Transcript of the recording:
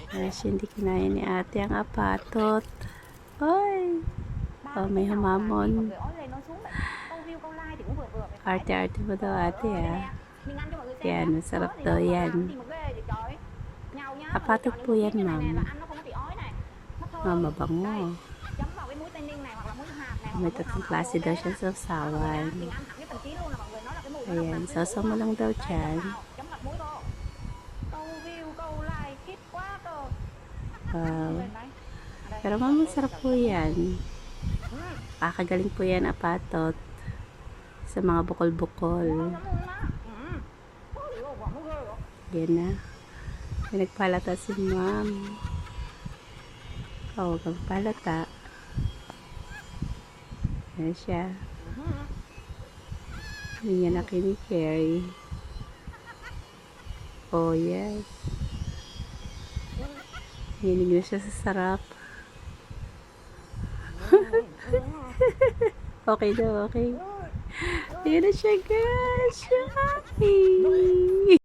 Kasi hindi kinaya ni ate ang apatot. Oy! Oh, may humamon. Arte-arte mo daw ate Yan, masarap daw yan. Apatot po yan, ma'am. Mabango. May tatlong klase daw siya sa sawan. Ayan, sausaw mo lang daw dyan. Wow. Pero ma'am, masarap po yan. Kakagaling po yan, apatot. Sa mga bukol-bukol. Yan na. May nagpalata si ma'am. Oh, magpalata. Yan siya. Hindi niya na kini-carry. Oh, yes. Hinig na siya sa sarap. Okay daw, okay. Ayan na siya, guys. Hi!